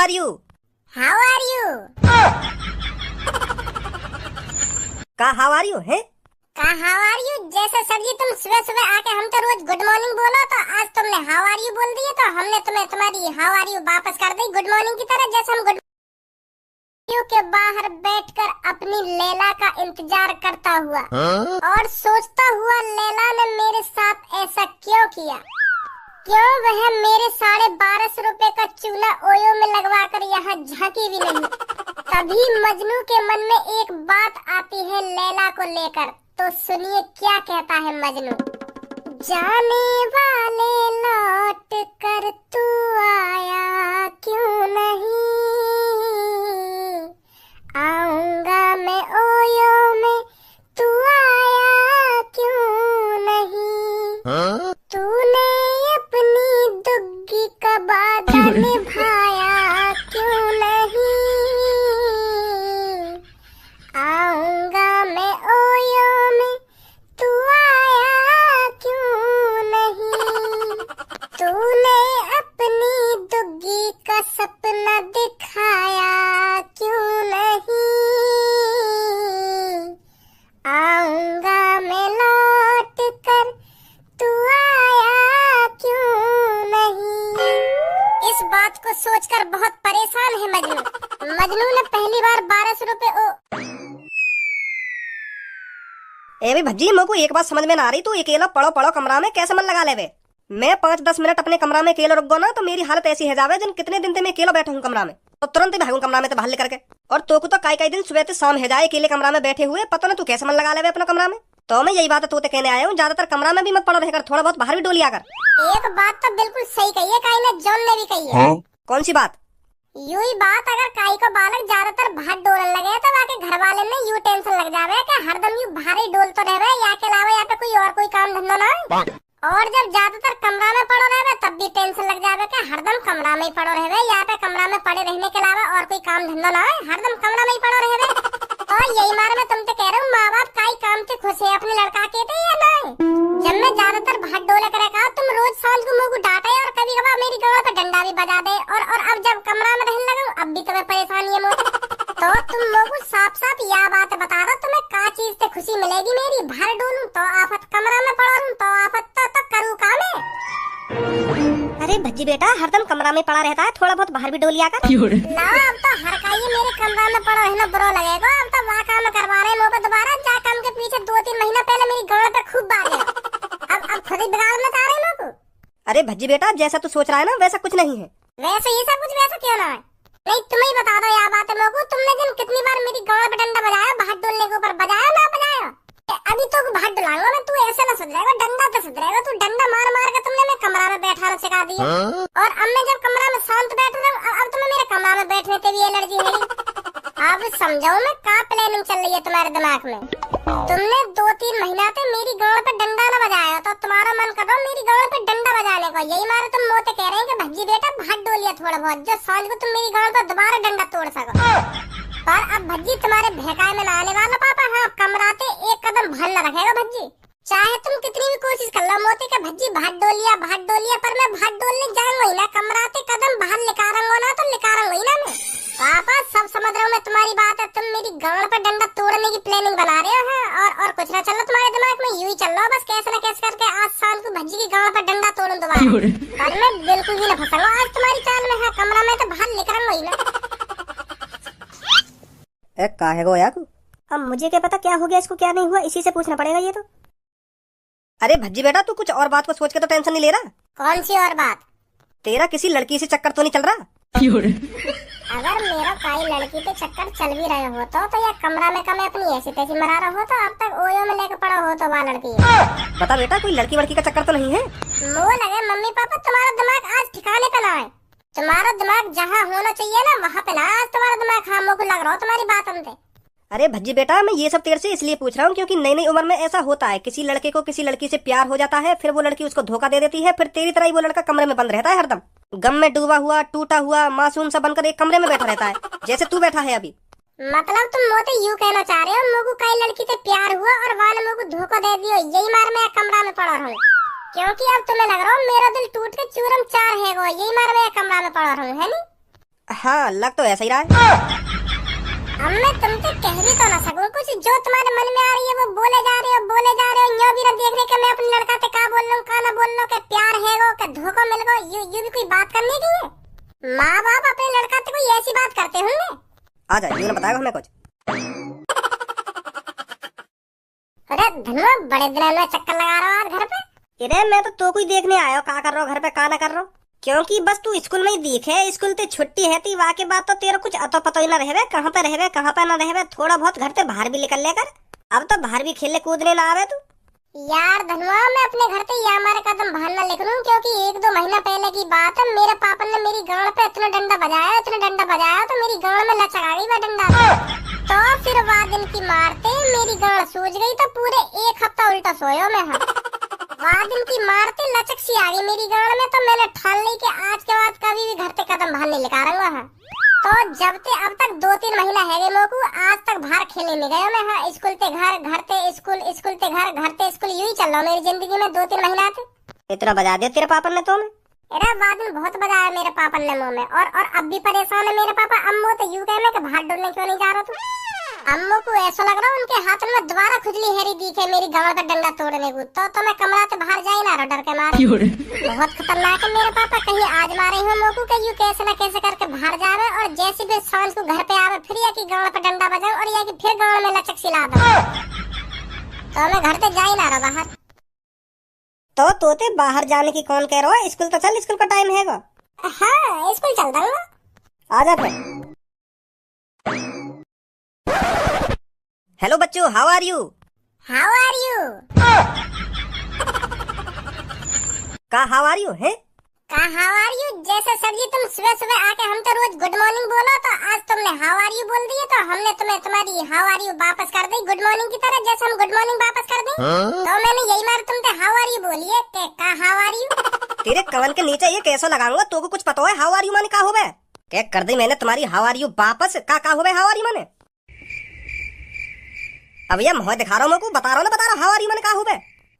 Are you? How are you? How are you है? How are you जैसे sir ji तुम सुबह सुबह आके हम तो रोज गुड मॉर्निंग बोलो, तो आज तुमने हाउ आर यू बोल दिए, तो हमने तुम्हें तुम्हारी हाउ आर यू वापस कर दी गुड मॉर्निंग की तरह। जैसे हम गुड मॉर्निंग के बाहर बैठकर अपनी लैला का इंतजार करता हुआ और सोचता हुआ लैला ने मेरे साथ ऐसा क्यों किया, क्यों वह मेरे 12.5 रुपए का चूल्हा ओयो में लगवा कर यहाँ झांकी भी नहीं। तभी मजनू के मन में एक बात आती है लैला को लेकर, तो सुनिए क्या कहता है मजनू। जाने वाले लौट कर तू आया क्यों नहीं, आऊंगा मैं ओयो में तू आया क्यों नहीं, तूने अपनी दुग्गी का वादा निभाया क्यों नहीं, आऊंगा मैं ओयो में तू आया क्यों नहीं, तूने अपनी दुग्गी का सपना दिखाया क्यों नहीं, आऊंगा मैं लौट कर तू आया क्यों नहीं। इस बात को सोचकर बहुत परेशान है मजनू। मजनू ने पहली बार 1200 रुपए ए भाई भज्जी, मेरे को एक बात समझ में ना आ रही, तू अकेला पड़ो पड़ो कमरा में कैसे मन लगा लेवे? मैं 5-10 मिनट अपने कमरा में अकेला रुक गो ना तो मेरी हालत ऐसी है जावे जिन कितने दिन से मैं अकेला बैठा हूँ कमरा में, तो तुरंत ही भागूं कमरा में तो बाहर लेकर के। और तो को तो कई दिन सुबह से शाम है जाए अकेले कमरा में बैठे हुए, पता ना तू कैसे मन लगा लेवे अपना कमरा में। तो मैं यही बात तो कहने आया हूँ, ज्यादातर कमरा में भी मत पड़ो रहकर, थोड़ा बहुत बाहर भी डोलिया कर। एक बात तो बिल्कुल सही कही है काई ने, जॉन ने भी कही है। कौन सी बात? यूं ही बात, अगर काई को बालक ज्यादातर बाहर डोलने लगे तो वाके घर वाले ने यूं टेंशन लग जावे कि हरदम यूं भारी डोल तो रहे या के अलावा यहाँ पे कोई और कोई काम धंधा ना है। और जब ज्यादातर कमरा में पड़ो रहे तब भी टेंशन लग जावे कि हरदम कमरा में ही पड़ो रहे, यहाँ पे कमरा में पड़े रहने के अलावा और कोई काम धंधा ना है, हरदम कमरा में ही पड़ो रहे। और यही मारे मैं तुमसे कह रहा हूँ, माँ बाप काई काम से खुश है अपने लड़का के थे या नहीं। जब मैं ज्यादातर भाग डोले करेगा तुम रोज शाम को मुँह डांटे और कभी कभार मेरी गाँव पे डंडा भी बजा दे, और अब जब कमरा में रहने लगा अब भी तुम्हें परेशानी है मुझे। तो तुम लोगों साफ साफ यह बात बता दो तुम्हें का चीज से खुशी मिलेगी मेरी, बाहर डोलूं तो आफत, कमरा में पड़ा रहूं तो आफत, तो करूँ काम है। अरे भज्जी बेटा हरदम कमरा में पड़ा रहता है, थोड़ा बहुत बाहर भी डोलिया कर। ना अब तो हर काई मेरे कमरा में पड़ा रहना बुरा लगेगा, अब तो वहाँ काम करवा रहे लोग दोबारा जा काम के पीछे 2-3 महीना पहले मेरी गाँव पे खूब बात है, अब खुद ही बिगाड़ मचा रहे लोग। अरे भज्जी बेटा जैसा तू सोच रहा है ना वैसा कुछ नहीं है। वैसे ये सब कुछ वैसा क्यों ना है? नहीं तुम ही बता दो यार बात लोगों, तुमने दिन कितनी बार मेरी गाँव पे डंडा बजाया, बाहर डोलने के ऊपर बजाया ना बजाया? अभी तो बाहर डुलाऊंगा मैं, तू ऐसे ना सुधरेगा, डंडा तो सुधरेगा, तू डंडा मार मार के तुमने मैं कमरा में बैठाना सिखा दिया। और अब मैं जब कमरा में शांत बैठ रहा हूँ, अब तुम्हें मेरे कमरा में बैठने से भी एलर्जी है। अब समझाओ मैं क्या प्लानिंग चल रही है तुम्हारे दिमाग में। तुमने 2-3 महीना से मेरी गाँव पे डंडा न बजाया तो तुम्हारा मन कर रहा मेरी गाँव पे डंडा बजाने को, यही मारे तुम मोते कह रहे हैं कि भज्जी बेटा भाग डोलिया थोड़ा बहुत, जो सांझ को तुम मेरी गाँव पे दोबारा डंडा तोड़ सको। पर अब भज्जी तुम्हारे भैकाए में ना आने वाला पापा, हाँ कमराते एक कदम भल न रखेगा भज्जी, चाहे तुम कितनी भी कोशिश कर लो मोती का भज्जी भाग डोलिया, पर मैं भाग डोलने जाऊंगा ही ना, कमराते कदम बाहर लिकारूंगा ना तो लिकारूंगा ही ना मैं। पापा सब समझ रहा हूँ मैं तुम्हारी बात है, तुम मेरी गांड पे डंडा तोड़ने की प्लानिंग बना रहे हो और कुछ ना चल रहा तुम्हारे दिमाग में, यूं ही चल रहा बस कैसे न कैसे करके आज शाम को भज्जी की गांड पे डंडा तोड़ूं दोबारा। पर मैं बिल्कुल भी न फंसूंगा आज तुम्हारी चाल में, है कमरा में तो बाहर लिकारूंगा ही ना। काहे गो यार? अब मुझे क्या पता क्या हो गया इसको क्या नहीं हुआ, इसी से पूछना पड़ेगा ये तो। अरे भज्जी बेटा तू कुछ और बात को सोच के तो टेंशन नहीं ले रहा? कौन सी और बात? तेरा किसी लड़की से चक्कर तो नहीं चल रहा? अगर मेरा कोई लड़की पे चक्कर चल भी रहे हो तो या कमरा में मैं अपनी ऐसी तैसी मरा रहा हो तो अब तक ओयो में लेकर पड़ा हो तो वह लड़की है। बता बेटा कोई लड़की वड़की का चक्कर तो नहीं है? मुँह लगे मम्मी पापा तुम्हारा दिमाग आज ठिकाने पे ना है, तुम्हारा दिमाग जहाँ होना चाहिए ना वहाँ पे ना आज तुम्हारा दिमाग खामों को लग रहा हो तुम्हारी बात हमसे। अरे भज्जी बेटा मैं ये सब तेरे से इसलिए पूछ रहा हूँ क्योंकि नई नई उम्र में ऐसा होता है, किसी लड़के को किसी लड़की से प्यार हो जाता है, फिर वो लड़की उसको धोखा दे देती है, फिर तेरी तरह ही वो लड़का कमरे में बंद रहता है, हरदम गम में डूबा हुआ टूटा हुआ मासूम सा बनकर एक कमरे में बैठा रहता है, जैसे तू बैठा है अभी। मतलब तुम मोते यूँ कहना चाह रहे हो मोगू कई लड़की से प्यार हुआ और वाले मोगू धोखा दे दियो, यही मार मैं कमरा में पड़ा रहूं क्योंकि अब तुम्हें लग रहा हो मेरा दिल टूट के चूरम चार है, वो यही मार मैं कमरा में पड़ा रहूं है नी? हाँ, लग तो ऐसा ही रहा है। अब मैं तुमसे कह भी तो ना सकूं कुछ, जो तुम्हारे मन में आ रही है वो बोले जा रहे हो। यूं भी ना देख रहे कि मैं अपने लड़का से का बोल लूं, का ना बोल लूं, कि प्यार है वो, कि धोखा मिल गो, यू भी कोई बात करने की है। माँ बाप अपने लड़का से कोई ऐसी बात करते होंगे? आ जाए, यूं ना बताएगा हमें कुछ। अरे धनुआ, बड़े दिनों में चक्कर लगा रहा हूँ आज घर पे। अरे मैं तो कोई देखने आया हूँ, का कर रहा हूँ घर पे, का ना कर रहा हूँ। क्योंकि बस तू स्कूल में ही दिखे, स्कूल ते छुट्टी है ती, वाके बाद तो तेरा कुछ अतो पतो ही ना रहवे, कहाँ पे रहवे कहाँ पे ना रहवे। थोड़ा बहुत घर से बाहर भी निकल लेकर, अब तो बाहर भी खेलने कूदने ना आवे तू। यार धनुआ, मैं अपने घर से या हमारे कदम बाहर न लिख लूं, क्योंकि 1-2 महीना पहले की बात है, मेरे पापा ने मेरी गांड पे इतना डंडा बजाया तो मेरी गांड में लचक आ गई वह डंडा। तो फिर वह दिन की मारते मेरी गांड सूज गई, तो पूरे 1 हफ्ता उल्टा सोयो मैं। वह दिन की मारते लचक सी आ गई मेरी गांड में, तो मैंने ठान ली कि आज के बाद कभी भी घर से कदम बाहर नहीं निकालूंगा। हाँ, तो जब ते अब तक 2-3 महीना है गए मोकू, आज तक बाहर खेलने नहीं गया मैं। हाँ, स्कूल ते घर, घर ते स्कूल, स्कूल ते घर, घर ते स्कूल, यूं ही चल रहा मेरी जिंदगी में 2-3 महीना थे। इतना बजा दिया तेरे पापा ने तुम्हें? अरे वह दिन बहुत बजाया मेरे पापा ने मुंह में, और अब भी परेशान है मेरे पापा। अम्मू तो यूं कहने कि बाहर डोलने क्यों नहीं जा रहा तू। अम्मू को ऐसा लग रहा उनके हाथ में दोबारा खुजली हेरी दिखे मेरी गांड का डंडा तोड़ने को, तो मैं कमरा से बाहर जा ही ना रहा डर के मारे। बहुत खतरनाक है मेरे पापा, कहीं आज मारे हो मोकू के यूं कैसे न कैसे करके बाहर जावे, और जैसे भी सांझ को घर पे आवे फिर या की गांड पे डंडा बजाऊं, और या की फिर गांड में लचक सिला दो, तो मैं घर से जा ही ना रहा बाहर। तो तोते बाहर जाने की कौन कह रहा है? स्कूल तो चल, स्कूल का टाइम है। हाँ, स्कूल चलता हूँ। आजा फिर। हेलो बच्चों, how are you? How are you? का हाउ आर यू है? का हाउ आर यू? जैसे सर जी तुम सुबह सुबह आके हम तो रोज गुड मॉर्निंग बोलो, तो आज तुमने हाउ आर यू बोल दिया, तो हमने तुम्हें तुम्हारी हाउ आर यू वापस कर दी गुड मॉर्निंग की तरह, जैसे हम गुड मॉर्निंग वापस कर दें। तो मैंने यही मार तुमसे हाउ आर यू बोलिए, का हाउ आर यू? तेरे कवन के नीचे ये कैसे लगाऊंगा? तो को कुछ पता है हाउ आर यू माने का होवे? क्या कर दी मैंने तुम्हारी हाउ आर यू वापस, का होवे हाउ आर यू माने? अब ये मुंह दिखा रहा हूँ, बता रहा हूँ हाउ आर यू माने का होवे?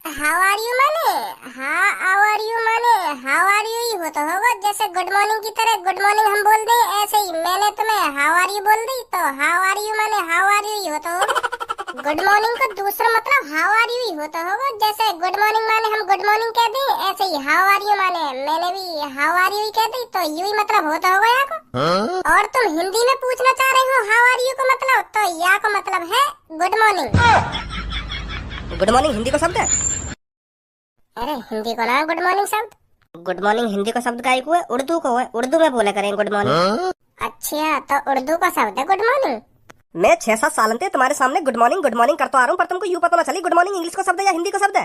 हाउ आर यू माने हाउ आर यू माने हाउ आर यू ही होता होगा, जैसे गुड मॉर्निंग की तरह गुड मॉर्निंग हम बोल दें, ऐसे ही मैंने तुम्हें हाउ आर यू बोल दी, तो हाउ आर यू माने हाउ आर यू ही होता होगा। गुड मॉर्निंग का दूसरा मतलब हाउ आर यू ही होता होगा, जैसे गुड मॉर्निंग माने हम गुड मॉर्निंग कह दें, ऐसे ही हाउ आर यू माने मैंने भी हाउ आर यू ही कह दी, तो यू ही मतलब होता होगा या को। और तुम हिंदी में पूछना चाह रहे हो हाउ आर यू को मतलब, तो या को मतलब है good morning. Good morning Hindi का शब्द है? अरे हिंदी को ना गुड मॉर्निंग शब्द। गुड मॉर्निंग हिंदी का शब्द का है, उर्दू को है, उर्दू में बोले करें गुड मॉर्निंग। अच्छा, तो उर्दू का शब्द है गुड मॉर्निंग। मैं 6-7 साल से तुम्हारे सामने गुड मॉर्निंग करता आ रहा हूँ, पर तुमको यूं पता ना चली गुड मॉर्निंग इंग्लिश का शब्द है या हिंदी का शब्द है?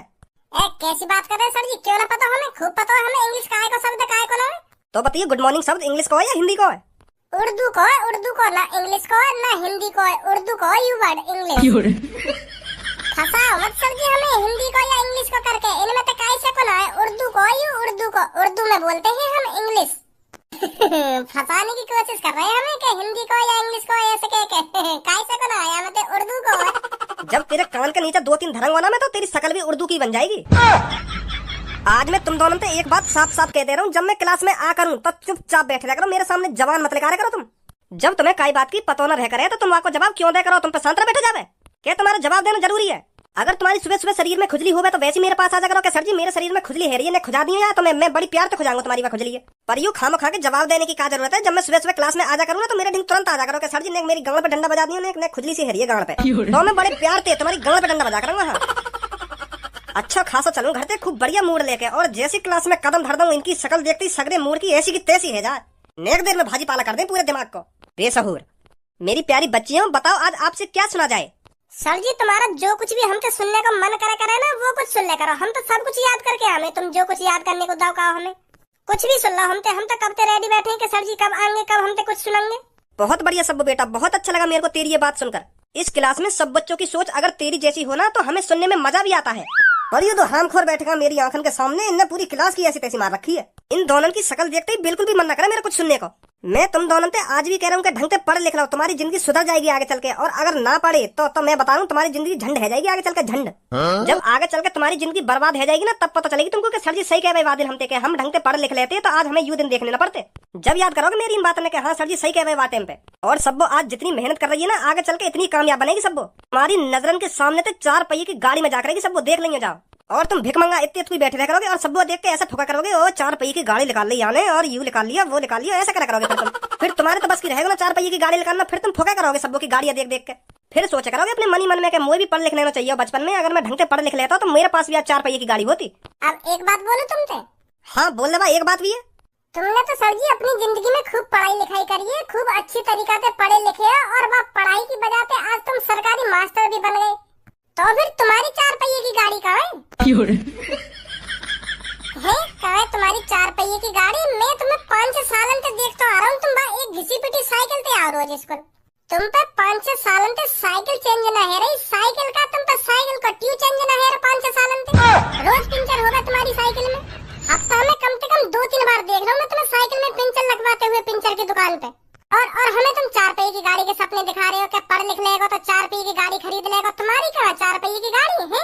कैसी बात कर रहे हैं सर जी? क्यों ना पता हमें, खूब पता है हमें इंग्लिश का शब्द काय को ना है। तो बताइए गुड मॉर्निंग शब्द इंग्लिश का है या हिंदी का है? उर्दू को है, उर्दू को, ना इंग्लिश को है ना हिंदी को है, उर्दू को यू वर्ड इंग्लिश। फंसाओ मत सर जी हमें हिंदी को या इंग्लिश को करके, इनमें तो कैसे को ना है, उर्दू को यू उर्दू को, उर्दू में बोलते हैं हम इंग्लिश। फंसाने की कोशिश कर रहे हैं हमें कि हिंदी को या इंग्लिश को ऐसे कह के, कैसे को ना है, मतलब उर्दू को है। जब तेरे कान के नीचे 2-3 धरंगा ना, मैं तो तेरी शकल भी उर्दू की बन जाएगी। आज मैं तुम दोनों से एक बात साफ साफ कह दे रहा हूँ, जब मैं क्लास में आ करूँ तो चुपचाप बैठ रहा करो, मेरे सामने जवान मत निकाला करो तुम। जब तुम्हें कई बात की पता न रह करे तो तुम वहाँ को जवाब क्यों दे करो? तुम पे शांत बैठे जावे, क्या तुम्हारा जवाब देना जरूरी है? अगर तुम्हारी सुबह सुबह शरीर में खुजली होवे तो वैसे मेरे पास आ जा करो कि सर जी मेरे शरीर में खुजली है रही है, ने खुजा दी है, तो मैं बड़ी प्यार से खुजाऊंगा तुम्हारी वह खुजली है। पर यूं खाम खा के जवाब देने की क्या जरूरत है? जब मैं सुबह सुबह क्लास में आ जा करूँ ना, तो मेरे ढंग तुरंत आ जा करो कि सर जी ने मेरी गांड पे डंडा बजा दिया, ने खुजली सी है रही है गांड पे, तो मैं बड़े प्यार से तुम्हारी गांड पे डंडा बजा करूंगा। अच्छा खासा चलूं घर से खूब बढ़िया मूड लेके, और जैसी क्लास में कदम धर दूं इनकी शक्ल देखती सगरे मूड की ऐसी की तैसी है जा, नेक देर में भाजी पाला कर दे पूरे दिमाग को। बेसहूर मेरी प्यारी बच्चियों, बताओ आज आपसे क्या सुना जाए? सर जी तुम्हारा जो कुछ भी हमसे सुनने का मन करे ना, वो कुछ सुन ले करो, हम तो सब कुछ याद करके हमें, तुम जो कुछ याद करने को दाव का हमें कुछ भी सुन लो, हम तो कब से रेडी बैठे हैं कि सर जी कब आएंगे, कब हमसे कुछ सुनेंगे। बहुत बढ़िया सब बेटा, बहुत अच्छा लगा मेरे को तेरी ये बात सुनकर। इस क्लास में सब बच्चों की सोच अगर तेरी जैसी हो ना, तो हमें सुनने में मजा भी आता है। और ये तो हामखोर बैठेगा मेरी आंखन के सामने, इनने पूरी क्लास की ऐसी तैसी मार रखी है। इन दोनों की शक्ल देखते ही बिल्कुल भी मन न करे मेरा कुछ सुनने को। मैं तुम दोनों से आज भी कह रहा हूँ कि ढंग से पढ़ लिख लो, तुम्हारी जिंदगी सुधर जाएगी आगे चल के। और अगर ना पढ़े तो मैं बता दूं तुम्हारी जिंदगी झंड है जाएगी आगे चल के, झंड। जब आगे चल के तुम्हारी जिंदगी बर्बाद है जाएगी ना, तब पता चलेगी तुमको कि सर जी सही कह रहे वादिल हमते के हम ढंग से पढ़ लिख लेते तो आज हमें यूं दिन देखने न पड़ते। जब याद करोगे मेरी इन बातों ने, हाँ सर जी सही कह रहे बात टाइम पे। और सबो आज जितनी मेहनत कर रही है ना, आगे चल के इतनी कामयाब बनेगी सबो। तुम्हारी नजरन के सामने तो 4 पहिए की गाड़ी में जा करेगी सबो, देख लेंगे जाओ। और तुम भिख मंगा इतनी बैठे रह करोगे और सबको देख के ऐसा ठोका करोगे, ओ 4 पहिए की गाड़ी निकाल ली याने, और यू निकाल लिया वो निकाल लिया, ऐसा क्या करोगे फिर तुम्हारे तो बस की रहेगा ना 4 पहिए की गाड़ी निकालना। फिर तुम ठोका करोगे सबको की गाड़ियां देख देख के। फिर सोचा करोगे अपने मन में कि मुझे भी पढ़ लिख लेना चाहिए बचपन में, अगर मैं ढंग से पढ़ लिख लेता तो मेरे पास भी आज 4 पहिए की गाड़ी होती। अब एक बात बोलूं तुमसे? हाँ बोल ले भाई, एक बात भी है। तुमने तो सर जी अपनी जिंदगी में खूब पढ़ाई लिखाई करी है, खूब अच्छी तरीका से पढ़े लिखे है, और वह पढ़ाई की वजह से आज तुम सरकारी मास्टर भी बन गए। तो फिर तुम्हारी 4 पहिए की गाड़ी कहाँ है? कहाँ है तुम्हारी 4 पहिए की गाड़ी? मैं तुम्हें 5-6 सालों से देखता आ रहा हूँ, तुम एक घिसी पिटी साइकिल पे आओ रोज स्कूल। तुम पे 5-6 सालों से साइकिल चेंज ना है रही, साइकिल का तुम पे साइकिल का ट्यू चेंज ना है 5-6 सालों से। रोज पंचर होगा तुम्हारी साइकिल में, हफ्ता में कम से कम 2-3 बार देख रहा हूँ मैं तुम्हें साइकिल में पंचर लगवाते हुए पंचर की दुकान पे। और हमें तुम 4 पहिए की गाड़ी के सपने दिखा रहे हो कि पढ़ लिख लेगा तो 4 पहिए की गाड़ी खरीद लेगा। तुम्हारी कहाँ 4 पहिए की गाड़ी है?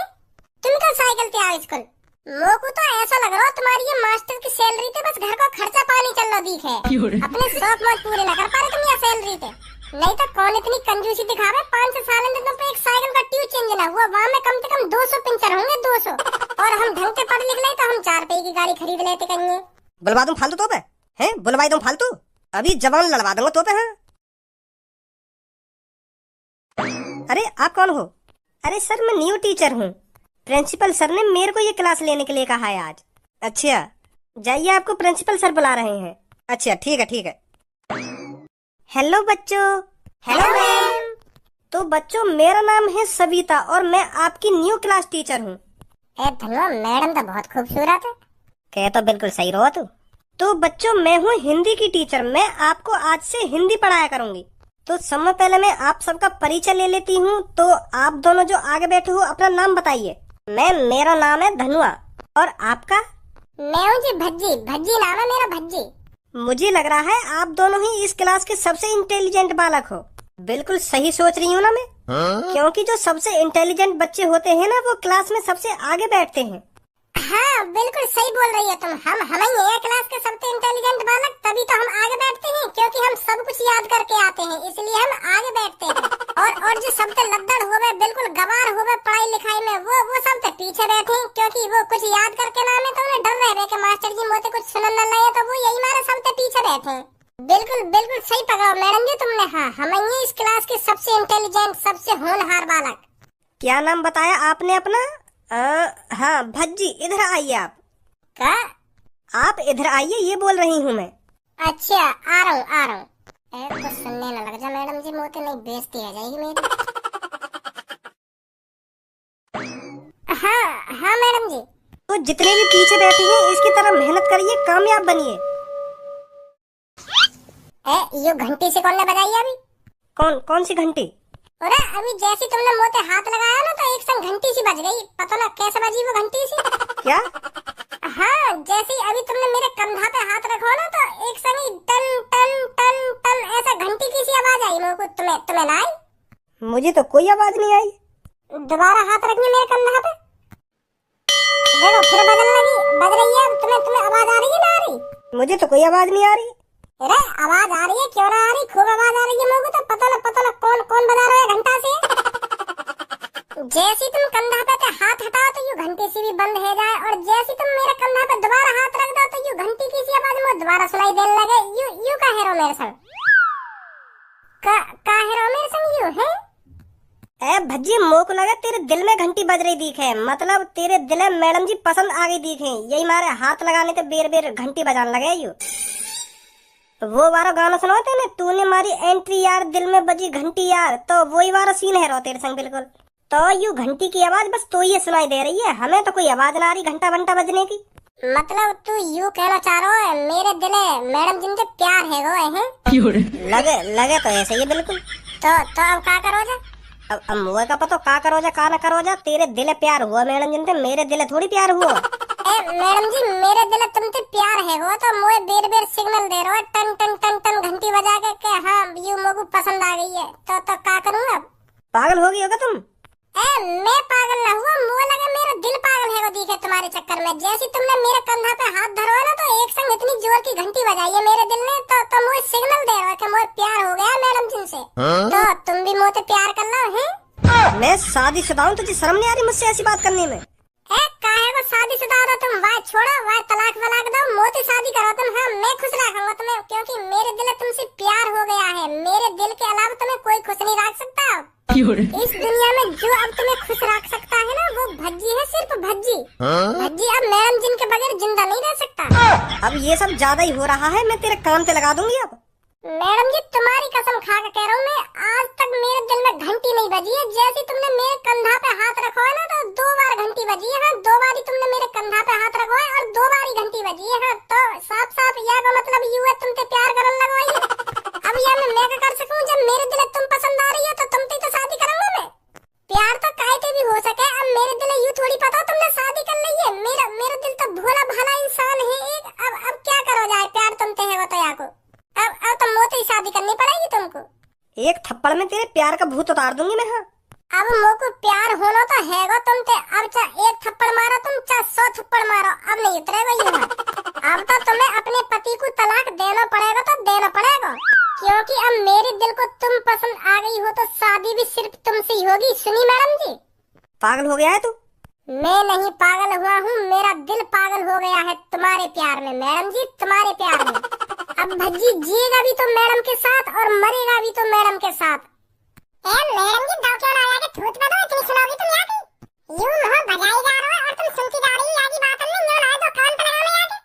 तुम तो साइकिल पे आओ स्कूल। मोको तो ऐसा लग रहा है तुम्हारी ये मास्टर की सैलरी थे बस घर का खर्चा पानी चल रहा दिख है, अपने शौक मौज पूरे न कर पा रहे तुम ये सैलरी थे। नहीं तो कौन इतनी कंजूसी दिखावे, 5-6 साल में तुम पे एक साइकिल का ट्यूब चेंज ना हुआ, वहाँ में कम से कम 200 पंचर होंगे 200। और हम ढंग से पढ़ लिख ले तो हम 4 पहिए की गाड़ी खरीद लेते कहीं। बुलवा दूं फालतू तो पे हैं, बुलवाई दूं फालतू, अभी जवान लड़वा दूंगा तो पे। हाँ अरे आप कौन हो? अरे सर मैं न्यू टीचर हूँ, प्रिंसिपल सर ने मेरे को ये क्लास लेने के लिए कहा है आज। अच्छा जाइए आपको प्रिंसिपल सर बुला रहे हैं। अच्छा ठीक है ठीक है। हेलो बच्चों। Hello ma'am. तो बच्चों मेरा नाम है सविता और मैं आपकी न्यू क्लास टीचर हूँ। धन्यवाद, मैडम तो बहुत खूबसूरत है। कह तो बिल्कुल सही रहो तू। तो बच्चों मैं हूँ हिंदी की टीचर, मैं आपको आज से हिंदी पढ़ाया करूंगी। तो समय पहले मैं आप सबका परिचय ले लेती हूँ। तो आप दोनों जो आगे बैठे हो अपना नाम बताइए। मेरा नाम है धनुआ, और आपका? मैं हूँ जी भज्जी, भज्जी नाम है मेरा, भज्जी। मुझे लग रहा है आप दोनों ही इस क्लास के सबसे इंटेलिजेंट बालक हो। बिल्कुल सही सोच रही हूँ ना मैं? क्योंकि जो सबसे इंटेलिजेंट बच्चे होते हैं ना वो क्लास में सबसे आगे बैठते हैं। हाँ बिल्कुल सही बोल रही है तुम। हम ही क्लास के सबसे इंटेलिजेंट बालक, तभी तो हम आगे बैठते हैं, क्योंकि हम सब कुछ याद करके आते हैं, इसलिए हम आगे बैठते हैं। और जो सबसे लद्दड़ हो गए, बिल्कुल गवार हो गए पढ़ाई लिखाई में, वो सब तो पीछे बैठे हैं, क्योंकि वो कुछ याद करके ना में तो उन्हें डर रहे कि मास्टर जी मोते कुछ सुनन न लगे, तो वो यही मारे सबसे पीछे बैठे हैं। बिल्कुल बिल्कुल सही पकड़ा मैडम जी तुमने। हाँ हम ही इस क्लास के सबसे इंटेलिजेंट, सबसे होनहार बालक। क्या नाम बताया आपने अपना? हाँ भज्जी, इधर आइए आप। क्या? आप इधर आइए, ये बोल रही हूँ मैं। अच्छा आ रहा हूँ। कुछ सुनने न लग जा मैडम जी, मोते नहीं बेइज्जती हो जाएगी मेरी। हाँ मैडम जी। तो जितने भी पीछे बैठे हैं इसकी तरह मेहनत करिए, कामयाब बनिए। ये घंटी से कौन ने बजाई अभी? कौन सी घंटी? अरे अभी जैसी तुमने मोते हाथ लगाया ना तो एक संग घंटी सी बज गई, पता ना कैसे बजी वो घंटी सी। क्या? हाँ जैसे अभी तुमने मेरे कंधा पे हाथ रखो ना तो एक संग टन टन टन टन ऐसा घंटी की सी आवाज आई मेरे को। तुम्हें ना आई? मुझे तो कोई आवाज नहीं आई। दोबारा हाथ रखिए मेरे कंधा पे, देखो फिर बज रही है। तुम्हें आवाज आ रही है ना आ रही? मुझे तो कोई आवाज नहीं आ रही। अरे आवाज आ रही है, क्यों ना आ रही? खूब आवाज आ रही है मेरे को तो। पता ना कौन बजा रहा है घंटा से। जैसी तुम कंधा पे हाथ हटाओ तो यू घंटी सी भी बंद हो जाए, और जैसी तुम मेरे कंधा पे दोबारा हाथ रख दो तो यू घंटी की सी आवाज मुझे दोबारा सुनाई देने लगे। यू का हेरो मेरे संग का हेरो मेरे संग यू है? ए भज्जी, मोह को लगा तेरे दिल में घंटी बज रही दिखे, मतलब तेरे दिल में मैडम जी पसंद आ गई दिखे, यही मारे हाथ लगाने ते बेर घंटी बजाने लगे। यू वो वाला गाना सुनाते ना, तूने मारी एंट्री यार दिल में बजी घंटी यार, तो वही वाला सीन है रो तेरे संग बिल्कुल। तो यू घंटी की आवाज बस तो ये सुनाई दे रही है, हमें तो कोई आवाज ना आ रही घंटा बंटा बजने की। मतलब तू यू कहना चाह रहा है मेरे दिल मैडम जिनसे प्यार है वो है? लगे तो ऐसे ही बिल्कुल। तो अब क्या करो जा? अब मुझे का पता का करो जा का ना करो जा, तेरे दिल प्यार हुआ मैडम जिनसे, मेरे दिल थोड़ी प्यार हुआ। मैडम जी मेरे दिल तुमसे प्यार है हो तो मोए बेर बेर सिग्नल दे रहे हो टन टन टन टन घंटी बजा के हाँ यू मोगू पसंद आ गई है तो क्या करूँ अब? पागल हो गई होगा तुम? मैं पागल ना हुआ, मुझे लगा मेरा दिल पागल है वो दिखे तुम्हारे चक्कर में। जैसे तुमने मेरे कंधा पे हाथ धरो है ना तो एक संग इतनी जोर की घंटी बजाई है मेरे दिल ने तो मुझे सिग्नल दे रहा है कि मुझे प्यार हो गया मैडम जी से। तो तुम भी मुझसे प्यार कर लो हैं? मैं शादीशुदा हूँ, तुझे शर्म नहीं आ रही मुझसे ऐसी बात करने में? काहे को शादीशुदा हो तुम? वाह छोड़ो, वाह तलाक वलाक दो, मोती शादी करो तुम। हाँ मैं खुश रखूंगा तुम्हें क्योंकि मेरे दिल तुमसे प्यार हो गया है। मेरे दिल के अलावा तुम्हें कोई खुश नहीं रख सकता। इस दुनिया में जो अब तुम्हें खुश रख सकता है ना वो भज्जी है, सिर्फ भज्जी। भज्जी अब मैडम जिनके बगैर जिंदा नहीं रह सकता। अब ये सब ज्यादा ही हो रहा है, मैं तेरे कान पे लगा दूंगी अब। मैडम जी तुम्हारी कसम खा के कह रहा हूँ मैं, आज तक मेरे दिल में घंटी नहीं बजी है। जैसे तुमने मेरे कंधा पे हाथ रखा है ना तो 2 बार घंटी बजी है। हाँ 2 बार ही तुमने मेरे कंधा पे हाथ रखा है और 2 बार ही घंटी बजी है। हाँ तो साफ साफ यह का मतलब यू है तुमसे प्यार करने लगो है। अब यह मैं क्या कर सकूँ? जब मेरे दिल तुम पसंद आ रही है तो तुमसे तो शादी करूंगा मैं। प्यार तो काहे से भी हो सके, अब मेरे दिल यू थोड़ी पता तुमने शादी कर ली है। मेरा दिल तो भोला भाला इंसान है एक। अब क्या करो जाए, प्यार तुमसे है वो तो या को अब तो मोती शादी करनी पड़ेगी तुमको। एक थप्पड़ में तेरे प्यार का भूत उतार दूंगी मैं। हाँ अब मोको प्यार होना तो हैगा तुमसे। अब चाहे 1 थप्पड़ मारो तुम, चाहे 100 थप्पड़ मारो, अब नहीं उतरेगा यूं। अब तो तुम्हें अपने पति को तलाक देना पड़ेगा तो देना पड़ेगा क्योंकि अब मेरे दिल को तुम पसंद आ गई हो तो शादी भी सिर्फ तुमसे ही होगी। सुनी मैडम जी? पागल हो गया है तू? मैं नहीं पागल हुआ हूँ, मेरा दिल पागल हो गया है तुम्हारे प्यार में मैडम जी, तुम्हारे प्यार में। अब भज्जी जिएगा भी तो मैडम के साथ और मरेगा भी तो मैडम के साथ। मैडम जी दाव क्यों ना आया कि थूत बदो इतनी सुनोगी तुम यहाँ की? यूं मुँह बजाई जा रहा है और तुम सुनती जा रही आगे बात नहीं यूं ना तो कान पर लगाने आके।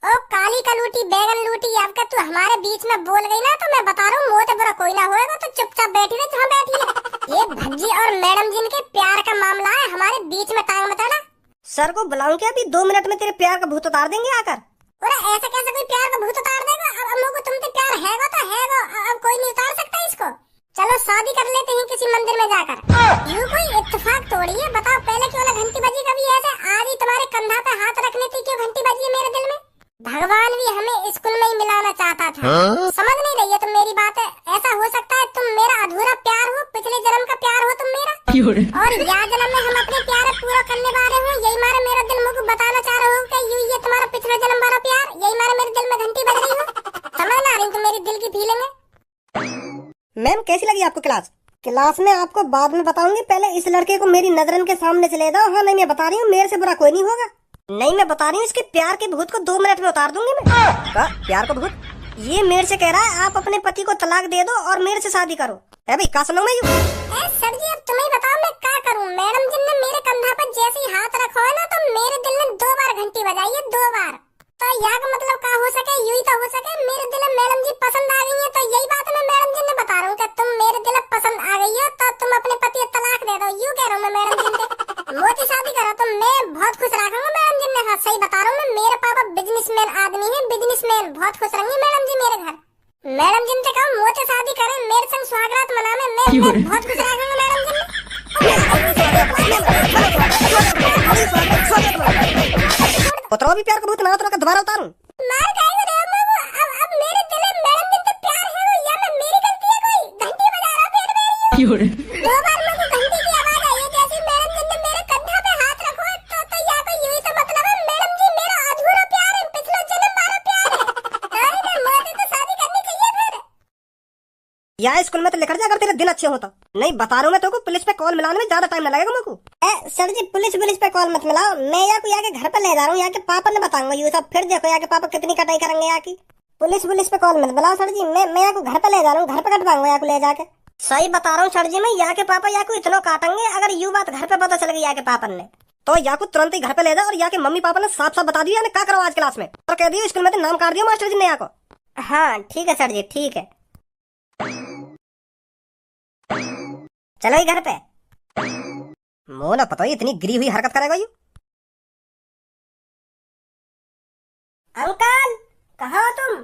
ओ काली का लूटी बैगन लूटी, अब का तू हमारे बीच में बोल गई ना तो मैं बता रहा हूँ मोते बुरा कोई ना होएगा तो चुपचाप बैठी रहे जहाँ बैठी है। ये भज्जी और मैडम जी के प्यार का मामला है, हमारे बीच में टांग मत अड़ा। सर को बुलाऊं क्या? अभी 2 मिनट में तेरे प्यार का भूत उतार देंगे आकर। अरे ऐसा कैसे कोई प्यार का भूत उतार देगा? अब हम लोग को तुमसे प्यार हैगा तो हैगा, अब कोई नहीं उतार सकता इसको। चलो शादी कर लेते हैं किसी मंदिर में जाकर। यूं कोई इत्तेफाक तोड़ी है? बताओ पहले क्यों ना घंटी बजी कभी ऐसे? आज ही तुम्हारे कंधा पे हाथ रखने थी क्यों घंटी बजी है मेरे दिल में? भगवान भी हमें स्कूल में ही मिलाना चाहता था। समझ नहीं रही है तुम मेरी बात? ऐसा हो सकता है तुम मेरा अधूरा प्यार हो, पिछले जन्म का प्यार हो तुम मेरा, और यह जन्म में हम अपने प्यार पूरा करने वाले हो। यही मारे मेरा दिल मुझको बताना चाह रहे हो कि ये तुम्हारा पिछले जन्म वाला प्यार, यही मारे मेरे दिल में घंटी बज रही हो। समझ ना रही तुम मेरी दिल की फीलिंग है? मैम कैसी लगी आपको क्लास? क्लास में आपको बाद में बताऊंगी, पहले इस लड़के को मेरी नजरन के सामने से ले जाओ। हाँ नहीं मैं बता रही हूँ, मेरे से बुरा कोई नहीं होगा। नहीं मैं बता रही हूँ, इसके प्यार के भूत को 2 मिनट में उतार दूंगी मैं। प्यार का भूत? ये मेरे से कह रहा है आप अपने पति को तलाक दे दो और मेरे से शादी करो। है भाई कहा सुनो मैं यू? सर जी अब तुम्हें बताओ मैं क्या करूँ? मैडम जी ने मेरे कंधा पर जैसे ही हाथ रखा है ना तो मेरे दिल ने 2 बार घंटी बजाई है, 2 बार। तो यह का मतलब क्या हो सके? यू ही तो हो सके मेरे दिल में मैडम जी पसंद आ गई है। तो यही बात मैं मैडम जी ने बता रहा हूँ कि तुम मेरे दिल पसंद आ गई हो तो तुम अपने पति को तलाक दे दो। यू कह रहा हूँ मैं मैडम जी से मोती शादी करो तो मैं बहुत खुश रखूंगा मैडम जी ने। हाँ सही बता रहा हूँ मैं, मेरे पापा बिजनेसमैन आदमी है, बिजनेसमैन, बहुत खुश रहेंगे मैडम जी मेरे घर। मैडम जी से कहो मोती शादी करें, मेरे संग स्वागत मनावे, मैं बहुत खुश रखूंगा मैडम जी ने। उतरो भी प्यार का भूत ना उतरो का दोबारा उतारूं? मार खाएगा रे अब मेरे दिल में मैडम जी से प्यार है वो या मैं मेरी गलती है? कोई घंटी बजा रहा फिर मेरी 2 बार मेरे को घंटी की आवाज आई है जैसे मैडम जी ने मेरे कंधा पे हाथ रखो है तो या कोई यही तो मतलब है मैडम जी मेरा अधूरा प्यार है, पिछला जन्म वाला प्यार है। नहीं मुझे तो शादी करनी चाहिए फिर। यहाँ स्कूल में तो लिखा जाए अगर तेरे दिन अच्छे हो तो। नहीं बता रहा हूँ मैं तेरे को, पुलिस पे कॉल मिलाने में ज्यादा टाइम न लगेगा मेरे को। सर जी पुलिस पे कॉल मत मिलाओ, मैं यहाँ को यहाँ के घर पे ले जा रहा हूँ, यहाँ के पापा ने बताऊंगा ये सब। फिर देखो यहाँ के पापा कितनी कटाई करेंगे यहाँ की। पुलिस पे कॉल मत मिलाओ सर जी, मैं यहाँ को घर पे ले जा रहा हूँ, घर पे कटवाऊंगा यहाँ को ले जाके। सही बता रहा हूँ सर जी, मैं यहाँ के पापा यहाँ को इतना काटेंगे अगर यू बात घर पे पता चल गई यहाँ के पापा ने तो यहाँ को तुरंत ही घर पे ले जाओ। और यहाँ के मम्मी पापा ने साफ साफ बता दिया क्या करो आज क्लास में, और कह दिया स्कूल में तो नाम काट दिया मास्टर जी ने यहाँ को। हाँ ठीक है सर जी ठीक है, चलो घर पे। मोना पता ही इतनी गिरी हुई हरकत करेगा यू। अंकल कहाँ हो तुम?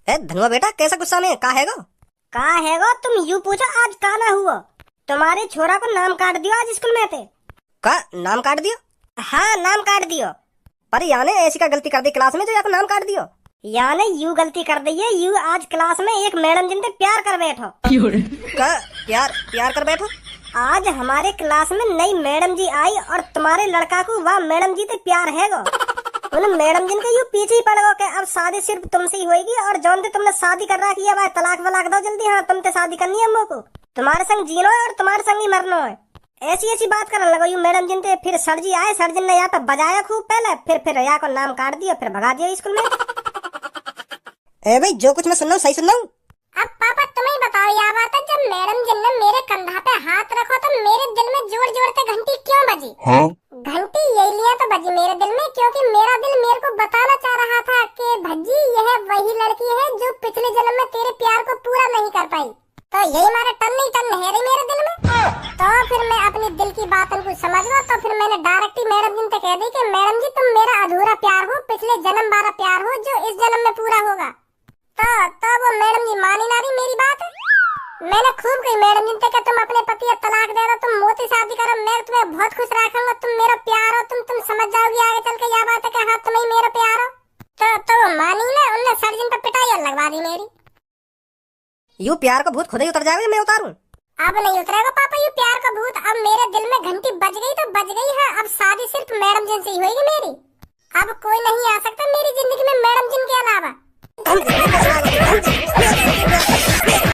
धनुआ बेटा कैसा गुस्सा में कहा हैगो? तुम यूं पूछो आज का ना हुआ? तुम्हारे छोरा को नाम काट दियो आज स्कूल में थे। का नाम काट दियो? हाँ, नाम काट दियो। पर याने ऐसी का गलती कर दी क्लास में जो या को नाम काट दियो। याने यू गलती कर दी है, यू आज क्लास में एक मैडम जिनसे प्यार कर बैठो। का प्यार प्यार कर बैठो। आज हमारे क्लास में नई मैडम जी आई और तुम्हारे लड़का को वह मैडम जी से प्यार है गो। उन मैडम जिन के यू पीछे ही पड़ गो के अब शादी सिर्फ तुमसे ही होगी, और जौन से तुमने शादी कर रखी है भाई तलाक वलाक दो जल्दी। हाँ, तुमसे शादी करनी है हम को, तुम्हारे संग जीनो है और तुम्हारे संग ही मरना है। ऐसी ऐसी बात करने लगो यू मैडम जिन से। फिर सर जी आए, सर जी ने यहाँ पे बजाया खूब पहले, फिर यहाँ को नाम काट दिया, फिर भगा दिया स्कूल में। ए भाई, जो कुछ मैं सुन रहा हूँ सही सुन रहा हूँ? अब पापा तुम ही बताओ यह बात है, जब मैडम जी ने मेरे कंधा पे हाथ रखो तो मेरे दिल में जोर जोर से घंटी क्यों बजी? हाँ? घंटी यही लिया तो बजी मेरे दिल में क्योंकि मेरा दिल मेरे को बताना चाह रहा था कि भज्जी यह वही लड़की है जो पिछले जन्म में तेरे प्यार को पूरा नहीं कर पाई। तो यही मारे टन नहीं टन है रही मेरे दिल में। तो फिर मैं अपनी दिल की बात उनको समझ लो, तो फिर मैंने डायरेक्ट ही मैडम जी से कह दी कि मैडम जी तुम मेरा अधूरा प्यार हो, पिछले जन्म वाला प्यार हो जो इस जन्म में पूरा होगा। तो वो मैडम जी मानी ना रही मेरी बात। मैंने खूब कही मैडम जी से कि तुम अपने पति को तलाक दे दो, तुम मोती शादी करो, मैं तुम्हें बहुत खुश रखूंगा, तुम मेरा प्यार हो, तुम समझ जाओगी आगे चल के यह बात है कि हाँ तुम ही मेरा प्यार हो। तो वो मानी ना, उनने सर्जन पर पिटाई और लगवा दी मेरी। यू प्यार का भूत खुद ही उतर जाएगा, मैं उतारूं? अब नहीं उतरेगा पापा यू प्यार का भूत। अब मेरे दिल में घंटी बज गई तो बज गई है। अब शादी सिर्फ मैडम जी से ही होगी मेरी। अब कोई नहीं आ सकता मेरी जिंदगी में मैडम